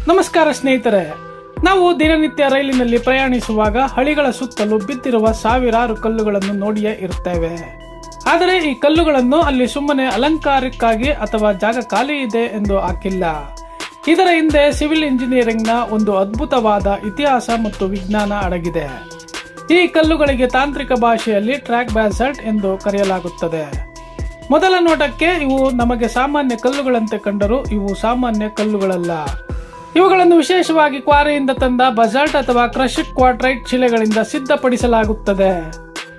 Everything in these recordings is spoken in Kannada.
ನಮಸ್ಕಾರ ಸ್ನೇಹಿತರೆ, ನಾವು ದಿನನಿತ್ಯ ರೈಲಿನಲ್ಲಿ ಪ್ರಯಾಣಿಸುವಾಗ ಹಳಿಗಳ ಸುತ್ತಲೂ ಬಿದ್ದಿರುವ ಸಾವಿರಾರು ಕಲ್ಲುಗಳನ್ನು ನೋಡಿಯೇ ಇರುತ್ತೇವೆ. ಆದರೆ ಈ ಕಲ್ಲುಗಳನ್ನು ಅಲ್ಲಿ ಸುಮ್ಮನೆ ಅಲಂಕಾರಕ್ಕಾಗಿ ಅಥವಾ ಜಾಗ ಖಾಲಿ ಇದೆ ಎಂದು ಹಾಕಿಲ್ಲ. ಇದರ ಹಿಂದೆ ಸಿವಿಲ್ ಇಂಜಿನಿಯರಿಂಗ್ನ ಒಂದು ಅದ್ಭುತವಾದ ಇತಿಹಾಸ ಮತ್ತು ವಿಜ್ಞಾನ ಅಡಗಿದೆ. ಈ ಕಲ್ಲುಗಳಿಗೆ ತಾಂತ್ರಿಕ ಭಾಷೆಯಲ್ಲಿ ಟ್ರ್ಯಾಕ್ ಬ್ಯಾಸಲ್ಟ್ ಎಂದು ಕರೆಯಲಾಗುತ್ತದೆ. ಮೊದಲ ನೋಟಕ್ಕೆ ಇವು ನಮಗೆ ಸಾಮಾನ್ಯ ಕಲ್ಲುಗಳಂತೆ ಕಂಡರೂ ಇವು ಸಾಮಾನ್ಯ ಕಲ್ಲುಗಳಲ್ಲ. ಇವುಗಳನ್ನು ವಿಶೇಷವಾಗಿ ಕ್ವಾರಿಯಿಂದ ತಂದ ಬಸಾಲ್ಟ್ ಅಥವಾ ಕ್ರಶ್ಡ್ ಕ್ವಾರ್ಟ್ರೈಟ್ ಶಿಲೆಗಳಿಂದ ಸಿದ್ಧಪಡಿಸಲಾಗುತ್ತದೆ.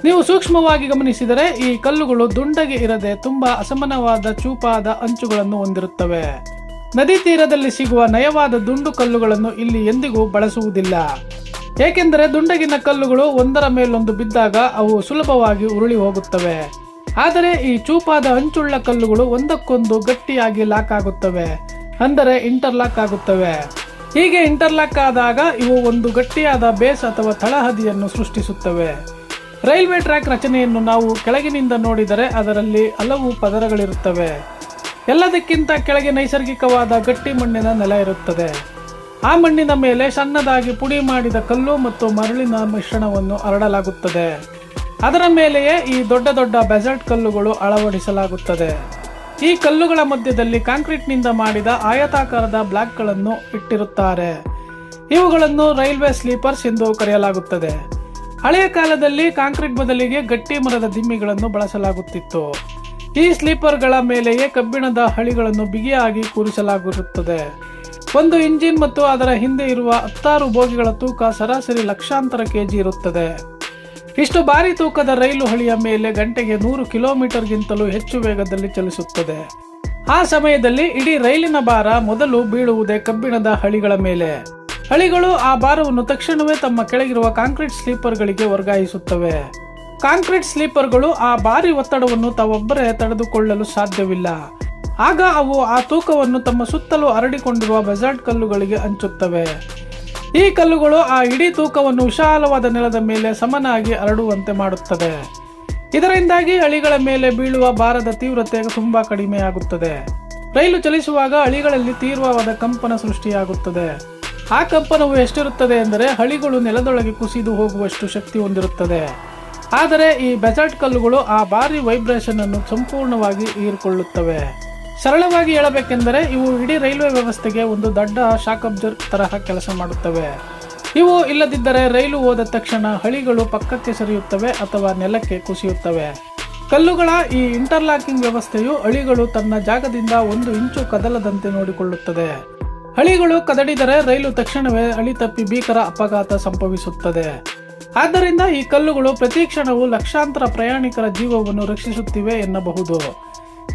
ನೀವು ಸೂಕ್ಷ್ಮವಾಗಿ ಗಮನಿಸಿದರೆ ಈ ಕಲ್ಲುಗಳು ದುಂಡಗೆ ಇರದೆ ತುಂಬಾ ಅಸಮಾನವಾದ ಚೂಪಾದ ಅಂಚುಗಳನ್ನು ಹೊಂದಿರುತ್ತವೆ. ನದಿ ತೀರದಲ್ಲಿ ಸಿಗುವ ನಯವಾದ ದುಂಡು ಕಲ್ಲುಗಳನ್ನು ಇಲ್ಲಿ ಎಂದಿಗೂ ಬಳಸುವುದಿಲ್ಲ, ಏಕೆಂದರೆ ದುಂಡಗಿನ ಕಲ್ಲುಗಳು ಒಂದರ ಮೇಲೊಂದು ಬಿದ್ದಾಗ ಅವು ಸುಲಭವಾಗಿ ಉರುಳಿ ಹೋಗುತ್ತವೆ. ಆದರೆ ಈ ಚೂಪಾದ ಅಂಚುಳ್ಳ ಕಲ್ಲುಗಳು ಒಂದಕ್ಕೊಂದು ಗಟ್ಟಿಯಾಗಿ ಲಾಕ್ ಆಗುತ್ತವೆ, ಅಂದರೆ ಇಂಟರ್ಲಾಕ್ ಆಗುತ್ತವೆ. ಹೀಗೆ ಇಂಟರ್ಲಾಕ್ ಆದಾಗ ಇವು ಒಂದು ಗಟ್ಟಿಯಾದ ಬೇಸ್ ಅಥವಾ ತಳಹದಿಯನ್ನು ಸೃಷ್ಟಿಸುತ್ತವೆ. ರೈಲ್ವೆ ಟ್ರ್ಯಾಕ್ ರಚನೆಯನ್ನು ನಾವು ಕೆಳಗಿನಿಂದ ನೋಡಿದರೆ ಅದರಲ್ಲಿ ಹಲವು ಪದರಗಳಿರುತ್ತವೆ. ಎಲ್ಲದಕ್ಕಿಂತ ಕೆಳಗೆ ನೈಸರ್ಗಿಕವಾದ ಗಟ್ಟಿ ಮಣ್ಣಿನ ನೆಲ ಇರುತ್ತದೆ. ಆ ಮಣ್ಣಿನ ಮೇಲೆ ಸಣ್ಣದಾಗಿ ಪುಡಿ ಮಾಡಿದ ಕಲ್ಲು ಮತ್ತು ಮರಳಿನ ಮಿಶ್ರಣವನ್ನು ಹರಡಲಾಗುತ್ತದೆ. ಅದರ ಮೇಲೆಯೇ ಈ ದೊಡ್ಡ ದೊಡ್ಡ ಬೆಸಾಲ್ಟ್ ಕಲ್ಲುಗಳು ಅಳವಡಿಸಲಾಗುತ್ತದೆ. ಈ ಕಲ್ಲುಗಳ ಮಧ್ಯದಲ್ಲಿ ಕಾಂಕ್ರೀಟ್ನಿಂದ ಮಾಡಿದ ಆಯತಾಕಾರದ ಬ್ಲಾಕ್ಗಳನ್ನು ಇಟ್ಟಿರುತ್ತಾರೆ. ಇವುಗಳನ್ನು ರೈಲ್ವೆ ಸ್ಲೀಪರ್ಸ್ ಎಂದು ಕರೆಯಲಾಗುತ್ತದೆ. ಹಳೆಯ ಕಾಲದಲ್ಲಿ ಕಾಂಕ್ರೀಟ್ ಬದಲಿಗೆ ಗಟ್ಟಿ ಮರದ ದಿಮ್ಮಿಗಳನ್ನು ಬಳಸಲಾಗುತ್ತಿತ್ತು. ಈ ಸ್ಲೀಪರ್ಗಳ ಮೇಲೆಯೇ ಕಬ್ಬಿಣದ ಹಳಿಗಳನ್ನು ಬಿಗಿಯಾಗಿ ಕೂರಿಸಲಾಗಿರುತ್ತದೆ. ಒಂದು ಇಂಜಿನ್ ಮತ್ತು ಅದರ ಹಿಂದೆ ಇರುವ 16 ಬೋಗಿಗಳ ತೂಕ ಸರಾಸರಿ ಲಕ್ಷಾಂತರ ಕೆಜಿ ಇರುತ್ತದೆ. ಇಷ್ಟು ಭಾರಿ ತೂಕದ ರೈಲು ಹಳಿಯ ಮೇಲೆ ಗಂಟೆಗೆ 100 ಕಿಲೋಮೀಟರ್ಗಿಂತಲೂ ಹೆಚ್ಚು ವೇಗದಲ್ಲಿ ಚಲಿಸುತ್ತದೆ. ಆ ಸಮಯದಲ್ಲಿ ಇಡೀ ರೈಲಿನ ಭಾರ ಮೊದಲು ಬೀಳುವುದೇ ಕಬ್ಬಿಣದ ಹಳಿಗಳ ಮೇಲೆ. ಹಳಿಗಳು ಆ ಭಾರವನ್ನು ತಕ್ಷಣವೇ ತಮ್ಮ ಕೆಳಗಿರುವ ಕಾಂಕ್ರೀಟ್ ಸ್ಲೀಪರ್ಗಳಿಗೆ ವರ್ಗಾಯಿಸುತ್ತವೆ. ಕಾಂಕ್ರೀಟ್ ಸ್ಲೀಪರ್ಗಳು ಆ ಭಾರಿ ಒತ್ತಡವನ್ನು ತಾವೊಬ್ಬರೇ ತಡೆದುಕೊಳ್ಳಲು ಸಾಧ್ಯವಿಲ್ಲ. ಆಗ ಅವು ಆ ತೂಕವನ್ನು ತಮ್ಮ ಸುತ್ತಲೂ ಹರಡಿಕೊಂಡಿರುವ ಬೆಸಾಲ್ಟ್ ಕಲ್ಲುಗಳಿಗೆ ಹಂಚುತ್ತವೆ. ಈ ಕಲ್ಲುಗಳು ಆ ಇಡೀ ತೂಕವನ್ನು ವಿಶಾಲವಾದ ನೆಲದ ಮೇಲೆ ಸಮನಾಗಿ ಹರಡುವಂತೆ ಮಾಡುತ್ತದೆ. ಇದರಿಂದಾಗಿ ಹಳಿಗಳ ಮೇಲೆ ಬೀಳುವ ಭಾರದ ತೀವ್ರತೆ ತುಂಬಾ ಕಡಿಮೆಯಾಗುತ್ತದೆ. ರೈಲು ಚಲಿಸುವಾಗ ಹಳಿಗಳಲ್ಲಿ ತೀವ್ರವಾದ ಕಂಪನ ಸೃಷ್ಟಿಯಾಗುತ್ತದೆ. ಆ ಕಂಪನವು ಎಷ್ಟಿರುತ್ತದೆ ಎಂದರೆ ಹಳಿಗಳು ನೆಲದೊಳಗೆ ಕುಸಿದು ಹೋಗುವಷ್ಟು ಶಕ್ತಿ ಹೊಂದಿರುತ್ತದೆ. ಆದರೆ ಈ ಬೆಸಾಲ್ಟ್ ಕಲ್ಲುಗಳು ಆ ಭಾರಿ ವೈಬ್ರೇಷನ್ ಅನ್ನು ಸಂಪೂರ್ಣವಾಗಿ ಹೀರಿಕೊಳ್ಳುತ್ತವೆ. ಸರಳವಾಗಿ ಹೇಳಬೇಕೆಂದರೆ ಇವು ಇಡೀ ರೈಲ್ವೆ ವ್ಯವಸ್ಥೆಗೆ ಒಂದು ದೊಡ್ಡ ಶಾಕ್ ಅಬ್ಸರ್ವರ್ ತರಹ ಕೆಲಸ ಮಾಡುತ್ತವೆ. ಇವು ಇಲ್ಲದಿದ್ದರೆ ರೈಲು ಹೋದ ತಕ್ಷಣ ಹಳಿಗಳು ಪಕ್ಕಕ್ಕೆ ಸರಿಯುತ್ತವೆ ಅಥವಾ ನೆಲಕ್ಕೆ ಕುಸಿಯುತ್ತವೆ. ಕಲ್ಲುಗಳ ಈ ಇಂಟರ್ಲಾಕಿಂಗ್ ವ್ಯವಸ್ಥೆಯು ಹಳಿಗಳು ತನ್ನ ಜಾಗದಿಂದ 1 ಇಂಚು ಕದಲದಂತೆ ನೋಡಿಕೊಳ್ಳುತ್ತದೆ. ಹಳಿಗಳು ಕದಡಿದರೆ ರೈಲು ತಕ್ಷಣವೇ ಹಳಿ ತಪ್ಪಿ ಭೀಕರ ಅಪಘಾತ ಸಂಭವಿಸುತ್ತದೆ. ಆದ್ದರಿಂದ ಈ ಕಲ್ಲುಗಳು ಪ್ರತಿ ಕ್ಷಣವೂ ಲಕ್ಷಾಂತರ ಪ್ರಯಾಣಿಕರ ಜೀವವನ್ನು ರಕ್ಷಿಸುತ್ತಿವೆ ಎನ್ನಬಹುದು.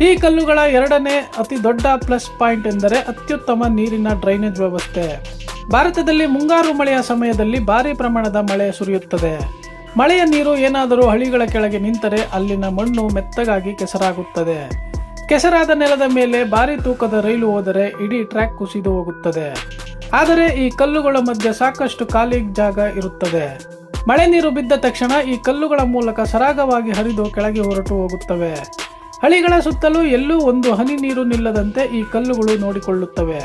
ಈ ಕಲ್ಲುಗಳ ಎರಡನೇ ಅತಿ ದೊಡ್ಡ ಪ್ಲಸ್ ಪಾಯಿಂಟ್ ಎಂದರೆ ಅತ್ಯುತ್ತಮ ನೀರಿನ ಡ್ರೈನೇಜ್ ವ್ಯವಸ್ಥೆ. ಭಾರತದಲ್ಲಿ ಮುಂಗಾರು ಮಳೆಯ ಸಮಯದಲ್ಲಿ ಭಾರಿ ಪ್ರಮಾಣದ ಮಳೆ ಸುರಿಯುತ್ತದೆ. ಮಳೆಯ ನೀರು ಏನಾದರೂ ಹಳಿಗಳ ಕೆಳಗೆ ನಿಂತರೆ ಅಲ್ಲಿನ ಮಣ್ಣು ಮೆತ್ತಗಾಗಿ ಕೆಸರಾಗುತ್ತದೆ. ಕೆಸರಾದ ನೆಲದ ಮೇಲೆ ಭಾರಿ ತೂಕದ ರೈಲು ಹೋದರೆ ಇಡೀ ಟ್ರ್ಯಾಕ್ ಕುಸಿದು ಹೋಗುತ್ತದೆ. ಆದರೆ ಈ ಕಲ್ಲುಗಳ ಮಧ್ಯೆ ಸಾಕಷ್ಟು ಖಾಲಿ ಜಾಗ ಇರುತ್ತದೆ. ಮಳೆ ನೀರು ಬಿದ್ದ ತಕ್ಷಣ ಈ ಕಲ್ಲುಗಳ ಮೂಲಕ ಸರಾಗವಾಗಿ ಹರಿದು ಕೆಳಗೆ ಹೊರಟು ಹೋಗುತ್ತವೆ. ಹಳಿಗಳ ಸುತ್ತಲೂ ಎಲ್ಲೂ ಒಂದು ಹನಿ ನೀರು ನಿಲ್ಲದಂತೆ ಈ ಕಲ್ಲುಗಳು ನೋಡಿಕೊಳ್ಳುತ್ತವೆ.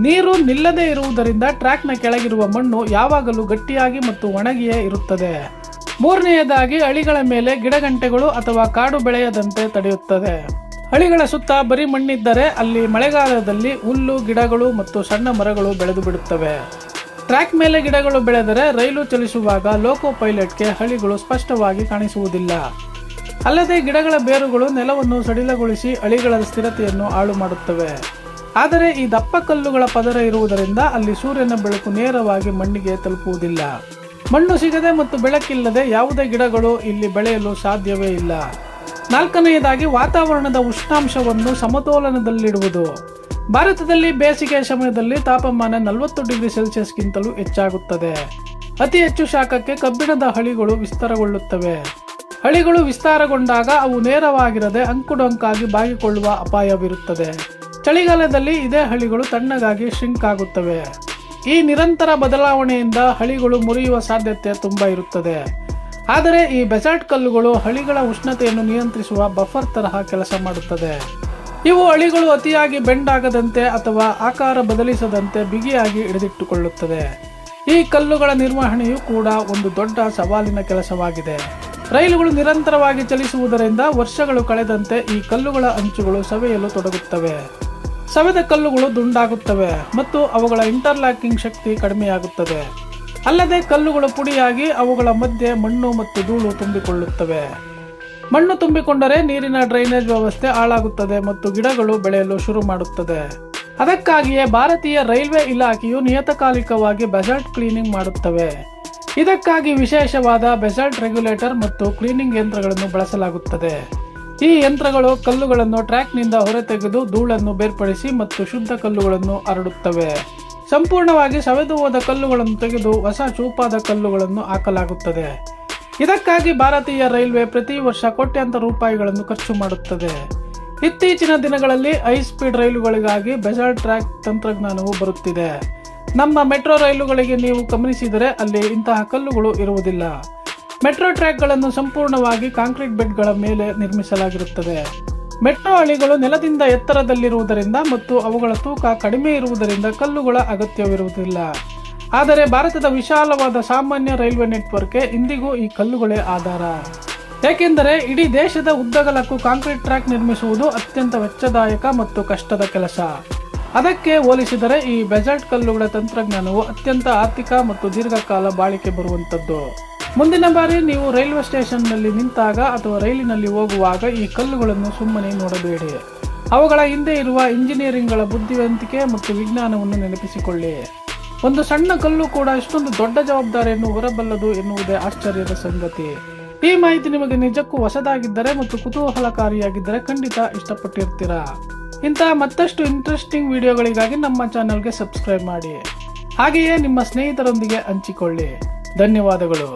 ನೀರು ನಿಲ್ಲದೇ ಇರುವುದರಿಂದ ಟ್ರ್ಯಾಕ್ನ ಕೆಳಗಿರುವ ಮಣ್ಣು ಯಾವಾಗಲೂ ಗಟ್ಟಿಯಾಗಿ ಮತ್ತು ಒಣಗಿಯೇ ಇರುತ್ತದೆ. ಮೂರನೆಯದಾಗಿ ಹಳಿಗಳ ಮೇಲೆ ಗಿಡಗಂಟೆಗಳು ಅಥವಾ ಕಾಡು ಬೆಳೆಯದಂತೆ ತಡೆಯುತ್ತದೆ. ಹಳಿಗಳ ಸುತ್ತ ಬರೀ ಮಣ್ಣಿದ್ದರೆ ಅಲ್ಲಿ ಮಳೆಗಾಲದಲ್ಲಿ ಹುಲ್ಲು, ಗಿಡಗಳು ಮತ್ತು ಸಣ್ಣ ಮರಗಳು ಬೆಳೆದು ಬಿಡುತ್ತವೆ. ಟ್ರ್ಯಾಕ್ ಮೇಲೆ ಗಿಡಗಳು ಬೆಳೆದರೆ ರೈಲು ಚಲಿಸುವಾಗ ಲೋಕೋ ಪೈಲಟ್ಗೆ ಹಳಿಗಳು ಸ್ಪಷ್ಟವಾಗಿ ಕಾಣಿಸುವುದಿಲ್ಲ. ಅಲ್ಲದೆ ಗಿಡಗಳ ಬೇರುಗಳು ನೆಲವನ್ನು ಸಡಿಲಗೊಳಿಸಿ ಹಳಿಗಳ ಸ್ಥಿರತೆಯನ್ನು ಹಾಳು ಮಾಡುತ್ತವೆ. ಆದರೆ ಈ ದಪ್ಪ ಕಲ್ಲುಗಳ ಪದರ ಇರುವುದರಿಂದ ಅಲ್ಲಿ ಸೂರ್ಯನ ಬೆಳಕು ನೇರವಾಗಿ ಮಣ್ಣಿಗೆ ತಲುಪುವುದಿಲ್ಲ. ಮಣ್ಣು ಸಿಗದೆ ಮತ್ತು ಬೆಳಕಿಲ್ಲದೆ ಯಾವುದೇ ಗಿಡಗಳು ಇಲ್ಲಿ ಬೆಳೆಯಲು ಸಾಧ್ಯವೇ ಇಲ್ಲ. ನಾಲ್ಕನೆಯದಾಗಿ ವಾತಾವರಣದ ಉಷ್ಣಾಂಶವನ್ನು ಸಮತೋಲನದಲ್ಲಿಡುವುದು. ಭಾರತದಲ್ಲಿ ಬೇಸಿಗೆಯ ಸಮಯದಲ್ಲಿ ತಾಪಮಾನ 40 ಡಿಗ್ರಿ ಸೆಲ್ಸಿಯಸ್ಗಿಂತಲೂ ಹೆಚ್ಚಾಗುತ್ತದೆ. ಅತಿ ಹೆಚ್ಚು ಶಾಖಕ್ಕೆ ಕಬ್ಬಿಣದ ಹಳಿಗಳು ವಿಸ್ತಾರಗೊಳ್ಳುತ್ತವೆ. ಹಳಿಗಳು ವಿಸ್ತಾರಗೊಂಡಾಗ ಅವು ನೇರವಾಗಿರದೆ ಅಂಕುಡೊಂಕಾಗಿ ಬಾಗಿಕೊಳ್ಳುವ ಅಪಾಯವಿರುತ್ತದೆ. ಚಳಿಗಾಲದಲ್ಲಿ ಇದೇ ಹಳಿಗಳು ತಣ್ಣಗಾಗಿ ಶ್ರಿಂಕ್ ಆಗುತ್ತವೆ. ಈ ನಿರಂತರ ಬದಲಾವಣೆಯಿಂದ ಹಳಿಗಳು ಮುರಿಯುವ ಸಾಧ್ಯತೆ ತುಂಬಾ ಇರುತ್ತದೆ. ಆದರೆ ಈ ಬೆಸಾಲ್ಟ್ ಕಲ್ಲುಗಳು ಹಳಿಗಳ ಉಷ್ಣತೆಯನ್ನು ನಿಯಂತ್ರಿಸುವ ಬಫರ್ ತರಹ ಕೆಲಸ ಮಾಡುತ್ತದೆ. ಇವು ಹಳಿಗಳು ಅತಿಯಾಗಿ ಬೆಂಡ್ ಆಗದಂತೆ ಅಥವಾ ಆಕಾರ ಬದಲಿಸದಂತೆ ಬಿಗಿಯಾಗಿ ಹಿಡಿದಿಟ್ಟುಕೊಳ್ಳುತ್ತದೆ. ಈ ಕಲ್ಲುಗಳ ನಿರ್ವಹಣೆಯು ಕೂಡ ಒಂದು ದೊಡ್ಡ ಸವಾಲಿನ ಕೆಲಸವಾಗಿದೆ. ರೈಲುಗಳು ನಿರಂತರವಾಗಿ ಚಲಿಸುವುದರಿಂದ ವರ್ಷಗಳು ಕಳೆದಂತೆ ಈ ಕಲ್ಲುಗಳ ಅಂಚುಗಳು ಸವೆಯಲು ತೊಡಗುತ್ತವೆ. ಸವೆದ ಕಲ್ಲುಗಳು ದುಂಡಾಗುತ್ತವೆ ಮತ್ತು ಅವುಗಳ ಇಂಟರ್ಲಾಕಿಂಗ್ ಶಕ್ತಿ ಕಡಿಮೆಯಾಗುತ್ತದೆ. ಅಲ್ಲದೆ ಕಲ್ಲುಗಳು ಪುಡಿಯಾಗಿ ಅವುಗಳ ಮಧ್ಯೆ ಮಣ್ಣು ಮತ್ತು ಧೂಳು ತುಂಬಿಕೊಳ್ಳುತ್ತವೆ. ಮಣ್ಣು ತುಂಬಿಕೊಂಡರೆ ನೀರಿನ ಡ್ರೈನೇಜ್ ವ್ಯವಸ್ಥೆ ಹಾಳಾಗುತ್ತದೆ ಮತ್ತು ಗಿಡಗಳು ಬೆಳೆಯಲು ಶುರು ಮಾಡುತ್ತದೆ. ಅದಕ್ಕಾಗಿಯೇ ಭಾರತೀಯ ರೈಲ್ವೆ ಇಲಾಖೆಯು ನಿಯತಕಾಲಿಕವಾಗಿ ಬೆಸಾಲ್ಟ್ ಕ್ಲೀನಿಂಗ್ ಮಾಡುತ್ತವೆ. ಇದಕ್ಕಾಗಿ ವಿಶೇಷವಾದ ಬೆಸಾಲ್ಟ್ ರೆಗ್ಯುಲೇಟರ್ ಮತ್ತು ಕ್ಲೀನಿಂಗ್ ಯಂತ್ರಗಳನ್ನು ಬಳಸಲಾಗುತ್ತದೆ. ಈ ಯಂತ್ರಗಳು ಕಲ್ಲುಗಳನ್ನು ಟ್ರ್ಯಾಕ್ನಿಂದ ಹೊರತೆಗೆದು ಧೂಳನ್ನು ಬೇರ್ಪಡಿಸಿ ಮತ್ತು ಶುದ್ಧ ಕಲ್ಲುಗಳನ್ನು ಹರಡುತ್ತವೆ. ಸಂಪೂರ್ಣವಾಗಿ ಸವೆದು ಹೋದ ಕಲ್ಲುಗಳನ್ನು ತೆಗೆದು ಹೊಸ ಚೂಪಾದ ಕಲ್ಲುಗಳನ್ನು ಹಾಕಲಾಗುತ್ತದೆ. ಇದಕ್ಕಾಗಿ ಭಾರತೀಯ ರೈಲ್ವೆ ಪ್ರತಿ ವರ್ಷ ಕೋಟ್ಯಾಂತರ ರೂಪಾಯಿಗಳನ್ನು ಖರ್ಚು ಮಾಡುತ್ತದೆ. ಇತ್ತೀಚಿನ ದಿನಗಳಲ್ಲಿ ಹೈ ಸ್ಪೀಡ್ ರೈಲುಗಳಿಗಾಗಿ ಬೆಸಾಲ್ಟ್ ಟ್ರ್ಯಾಕ್ ತಂತ್ರಜ್ಞಾನವು ಬರುತ್ತಿದೆ. ನಮ್ಮ ಮೆಟ್ರೋ ರೈಲುಗಳಿಗೆ ನೀವು ಗಮನಿಸಿದರೆ ಅಲ್ಲಿ ಇಂತಹ ಕಲ್ಲುಗಳು ಇರುವುದಿಲ್ಲ. ಮೆಟ್ರೋ ಟ್ರ್ಯಾಕ್ಗಳನ್ನು ಸಂಪೂರ್ಣವಾಗಿ ಕಾಂಕ್ರೀಟ್ ಬೆಡ್ಗಳ ಮೇಲೆ ನಿರ್ಮಿಸಲಾಗಿರುತ್ತದೆ. ಮೆಟ್ರೋ ಹಳಿಗಳು ನೆಲದಿಂದ ಎತ್ತರದಲ್ಲಿರುವುದರಿಂದ ಮತ್ತು ಅವುಗಳ ತೂಕ ಕಡಿಮೆ ಇರುವುದರಿಂದ ಕಲ್ಲುಗಳ ಅಗತ್ಯವಿರುವುದಿಲ್ಲ. ಆದರೆ ಭಾರತದ ವಿಶಾಲವಾದ ಸಾಮಾನ್ಯ ರೈಲ್ವೆ ನೆಟ್ವರ್ಕ್ಗೆ ಇಂದಿಗೂ ಈ ಕಲ್ಲುಗಳೇ ಆಧಾರ. ಏಕೆಂದರೆ ಇಡೀ ದೇಶದ ಉದ್ದಗಲಕ್ಕೂ ಕಾಂಕ್ರೀಟ್ ಟ್ರ್ಯಾಕ್ ನಿರ್ಮಿಸುವುದು ಅತ್ಯಂತ ವೆಚ್ಚದಾಯಕ ಮತ್ತು ಕಷ್ಟದ ಕೆಲಸ. ಅದಕ್ಕೆ ಹೋಲಿಸಿದರೆ ಈ ಬೆಸಾಲ್ಟ್ ಕಲ್ಲುಗಳ ತಂತ್ರಜ್ಞಾನವು ಅತ್ಯಂತ ಆರ್ಥಿಕ ಮತ್ತು ದೀರ್ಘಕಾಲ ಬಾಳಿಕೆ ಬರುವಂಥದ್ದು. ಮುಂದಿನ ಬಾರಿ ನೀವು ರೈಲ್ವೆ ಸ್ಟೇಷನ್ನಲ್ಲಿ ನಿಂತಾಗ ಅಥವಾ ರೈಲಿನಲ್ಲಿ ಹೋಗುವಾಗ ಈ ಕಲ್ಲುಗಳನ್ನು ಸುಮ್ಮನೆ ನೋಡಬೇಡಿ. ಅವುಗಳ ಹಿಂದೆ ಇರುವ ಇಂಜಿನಿಯರಿಂಗ್ಗಳ ಬುದ್ಧಿವಂತಿಕೆ ಮತ್ತು ವಿಜ್ಞಾನವನ್ನು ನೆನಪಿಸಿಕೊಳ್ಳಿ. ಒಂದು ಸಣ್ಣ ಕಲ್ಲು ಕೂಡ ಇಷ್ಟೊಂದು ದೊಡ್ಡ ಜವಾಬ್ದಾರಿಯನ್ನು ಹೊರಬಲ್ಲದು ಎನ್ನುವುದೇ ಆಶ್ಚರ್ಯದ ಸಂಗತಿ. ಈ ಮಾಹಿತಿ ನಿಮಗೆ ನಿಜಕ್ಕೂ ಹೊಸದಾಗಿದ್ದರೆ ಮತ್ತು ಕುತೂಹಲಕಾರಿಯಾಗಿದ್ದರೆ ಖಂಡಿತ ಇಷ್ಟಪಟ್ಟಿರ್ತೀರಾ. ಇಂತಹ ಮತ್ತಷ್ಟು ಇಂಟ್ರೆಸ್ಟಿಂಗ್ ವಿಡಿಯೋಗಳಿಗಾಗಿ ನಮ್ಮ ಚಾನೆಲ್ಗೆ ಸಬ್ಸ್ಕ್ರೈಬ್ ಮಾಡಿ. ಹಾಗೆಯೇ ನಿಮ್ಮ ಸ್ನೇಹಿತರೊಂದಿಗೆ ಹಂಚಿಕೊಳ್ಳಿ. ಧನ್ಯವಾದಗಳು.